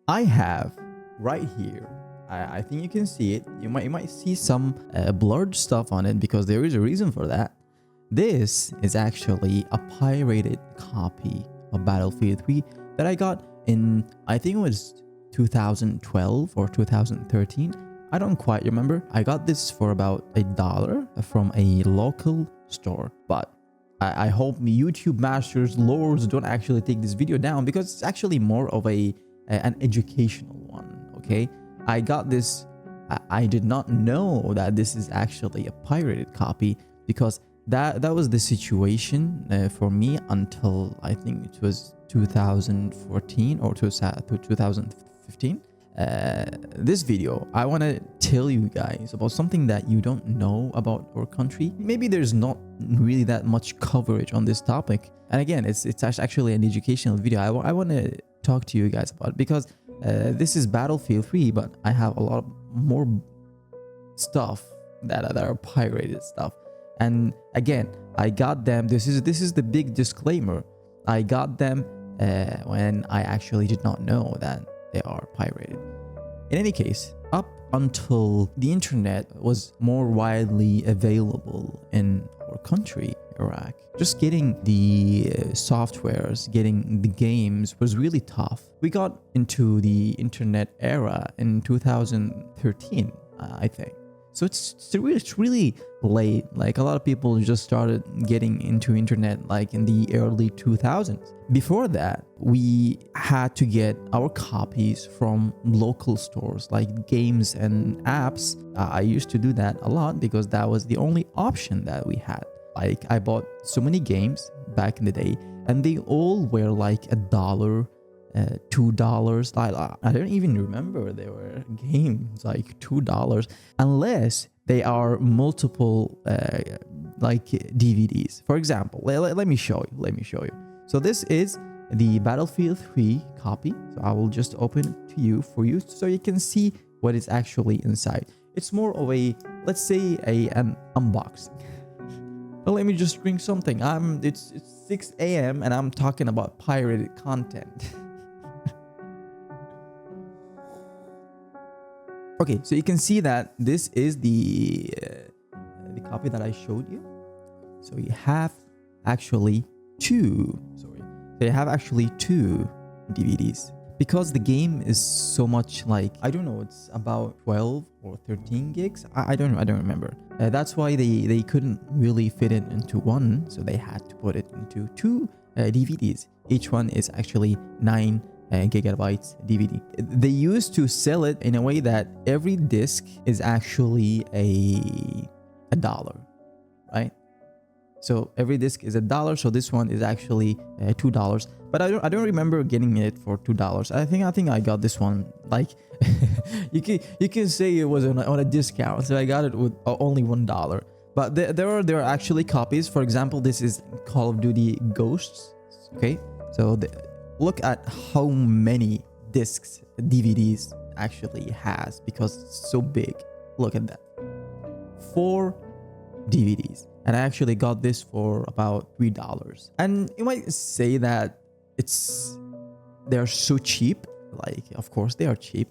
I have right here. I think you can see it. You might see some blurred stuff on it because there is a reason for that. This is actually a pirated copy of Battlefield 3 that I got in, I think it was 2012 or 2013. I don't quite remember. I got this for about $1 from a local store, but I hope YouTube masters, lords don't actually take this video down because it's actually more of an educational one, okay? I got this, I did not know that this is actually a pirated copy because that was the situation for me until I think it was 2014 or 2015. This video, I want to tell you guys about something that you don't know about our country. Maybe there's not really that much coverage on this topic. And again, it's actually an educational video. I want to talk to you guys about it because this is Battlefield 3, but I have a lot more stuff that are pirated stuff. And again, I got them. This is the big disclaimer. I got them when I actually did not know that they are pirated. In any case, up until the internet was more widely available in our country, Iraq, just getting the softwares, getting the games was really tough. We got into the internet era in 2013, I think. So it's really late. Like a lot of people just started getting into internet like in the early 2000s. Before that, we had to get our copies from local stores like games and apps. I used to do that a lot because that was the only option that we had. Like I bought so many games back in the day and they all were like $1, $2. I don't even remember there were games like $2 unless they are multiple like DVDs. For example, let me show you. So this is the Battlefield 3 copy. So I will just open it to you so you can see what is actually inside. It's more of a, let's say an unboxing. But let me just drink something. It's 6 a.m. and I'm talking about pirated content. Okay, so you can see that this is the copy that I showed you. So you have actually two DVDs. Because the game is so much like, I don't know, it's about 12 or 13 gigs. I don't remember. That's why they couldn't really fit it into one. So they had to put it into two DVDs. Each one is actually 9 gigabytes DVD. They used to sell it in a way that every disc is actually a dollar, right? So every disc is $1. So this one is actually $2. But I don't remember getting it for $2. I think I got this one like you can say it was on a discount. So I got it with only $1. But there are actually copies. For example, this is Call of Duty Ghosts. Okay, so look at how many discs DVDs actually has because it's so big. Look at that, 4 DVDs. And I actually got this for about $3. And you might say that they're so cheap. Like, of course they are cheap,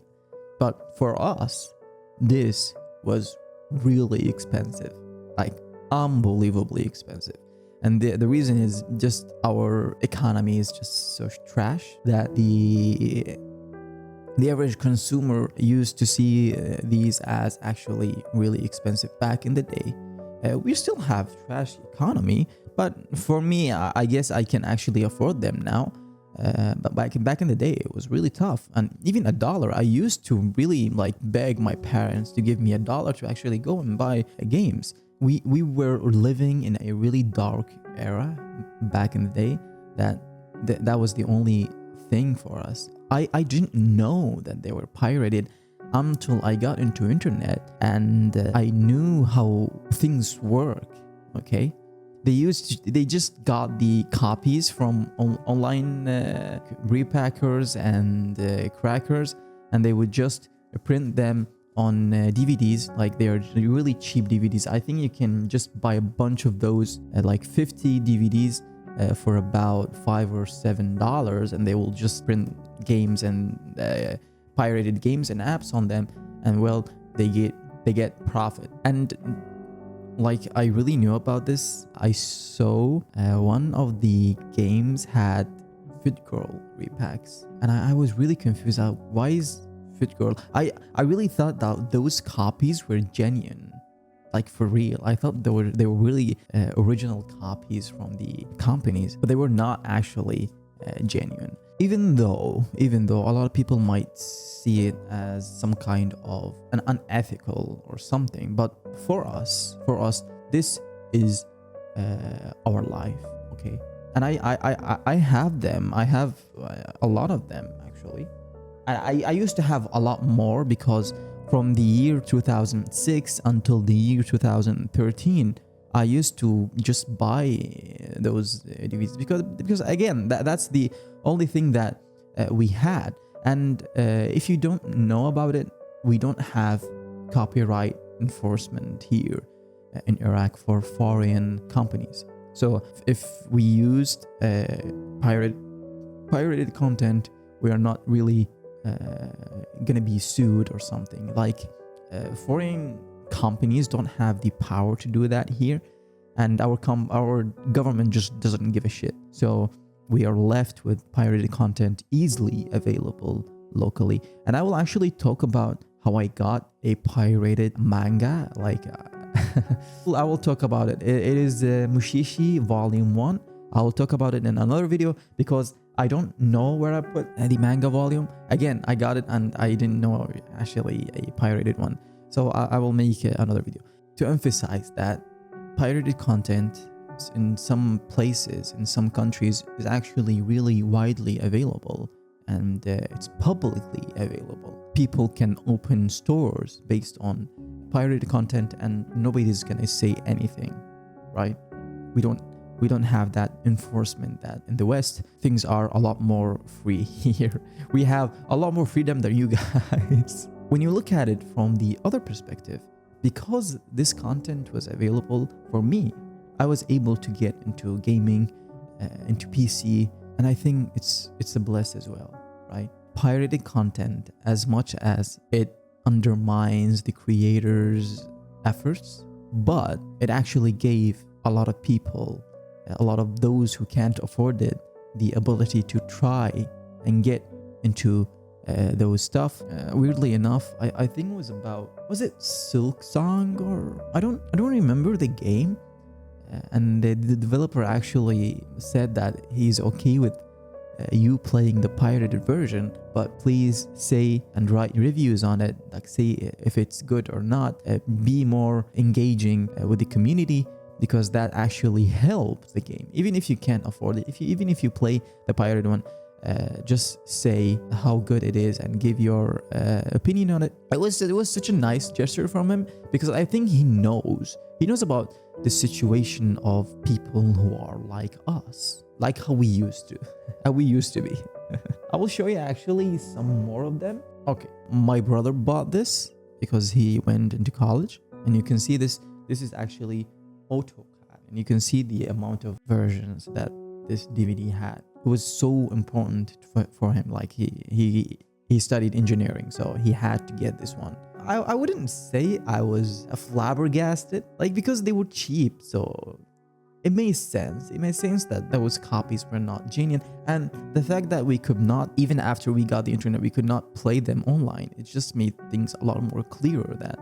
but for us, this was really expensive, like unbelievably expensive. And the reason is just our economy is just so trash that the average consumer used to see these as actually really expensive back in the day. We still have trash economy, but for me, I guess I can actually afford them now. But back in the day, it was really tough. And even $1, I used to really like beg my parents to give me $1 to actually go and buy games. We were living in a really dark era back in the day. That was the only thing for us. I didn't know that they were pirated until I got into internet and I knew how things work. Okay, they just got the copies from online repackers and crackers, and they would just print them on DVDs. Like, they are really cheap DVDs. I think you can just buy a bunch of those at like 50 DVDs for about $5 or $7, and they will just print games and pirated games and apps on them, and well, they get profit. And like, I really knew about this. I saw one of the games had Fit Girl repacks, and I was really confused. Why is Fit Girl? I really thought that those copies were genuine, like for real. I thought they were really original copies from the companies, but they were not actually genuine. Even though a lot of people might see it as some kind of an unethical or something, but for us, this is our life, okay? And I have them. I have a lot of them actually. I used to have a lot more, because from the year 2006 until the year 2013, I used to just buy those DVDs because again, that's the only thing that we had. And if you don't know about it, we don't have copyright enforcement here in Iraq for foreign companies. So if we used pirated content, we are not really gonna be sued or something. Like foreign companies don't have the power to do that here, and our government just doesn't give a shit. So we are left with pirated content easily available locally. And I will actually talk about how I got a pirated manga. Like I will talk about it. It is Mushishi Volume 1. I will talk about it in another video, because I don't know where I put the manga volume. Again, I got it and I didn't know actually a pirated one. So I will make another video to emphasize that pirated content in some places, in some countries, is actually really widely available, and it's publicly available. People can open stores based on pirated content and nobody's gonna say anything, right? We don't have that enforcement that in the West. Things are a lot more free here. We have a lot more freedom than you guys. When you look at it from the other perspective, because this content was available for me, I was able to get into gaming, into PC, and I think it's a bless as well, right? Pirated content, as much as it undermines the creators' efforts, but it actually gave a lot of people, a lot of those who can't afford it, the ability to try and get into those stuff. Weirdly enough, I think it was it Silk Song, or I don't remember the game. And the developer actually said that he's okay with you playing the pirated version, but please say and write reviews on it, like say if it's good or not, be more engaging with the community, because that actually helps the game. Even if you can't afford it, even if you play the pirated one, just say how good it is and give your opinion on it. It was such a nice gesture from him, because I think he knows about the situation of people who are like us, like how we used to be. I will show you actually some more of them. Okay, my brother bought this because he went into college, and you can see this is actually AutoCAD, and you can see the amount of versions that this DVD had. It was so important for him. Like he studied engineering, so he had to get this one. I wouldn't say I was flabbergasted, like, because they were cheap, so it made sense. It made sense that those copies were not genuine, and the fact that we could not, even after we got the internet, we could not play them online. It just made things a lot more clearer that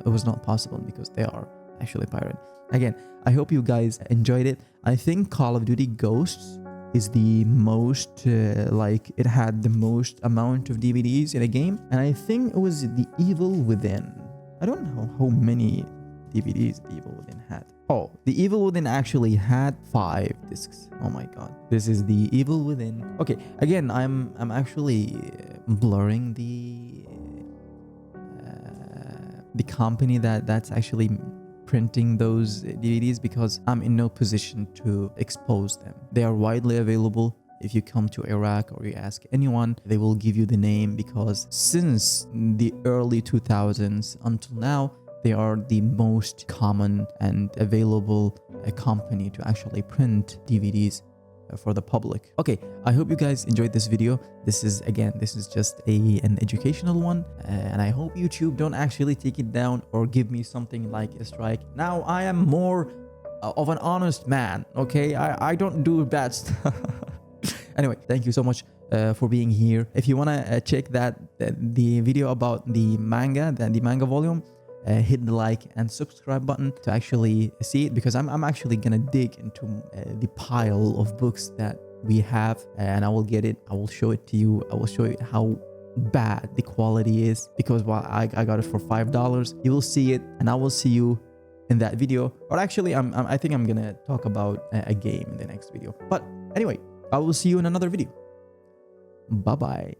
it was not possible because they are actually pirated. Again, I hope you guys enjoyed it. I think Call of Duty Ghosts is the most, it had the most amount of DVDs in a game. And I think it was The Evil Within. I don't know how many DVDs The Evil Within had. Oh, The Evil Within actually had 5 discs. Oh my god. This is The Evil Within. Okay, again, I'm actually blurring the company that's actually printing those DVDs, because I'm in no position to expose them. They are widely available. If you come to Iraq or you ask anyone, they will give you the name, because since the early 2000s until now, they are the most common and available company to actually print DVDs for the public. Okay, I hope you guys enjoyed this video. This is just an educational one, and I hope YouTube don't actually take it down or give me something like a strike. Now I am more of an honest man, okay? I don't do bad stuff. Anyway, thank you so much for being here. If you want to check the video about the manga, the manga volume, hit the like and subscribe button to actually see it, because I'm actually gonna dig into the pile of books that we have, and I will get it. I will show it to you. I will show you how bad the quality is, because I got it for $5. You will see it, and I will see you in that video. Or actually, I think I'm gonna talk about a game in the next video. But anyway, I will see you in another video. Bye bye.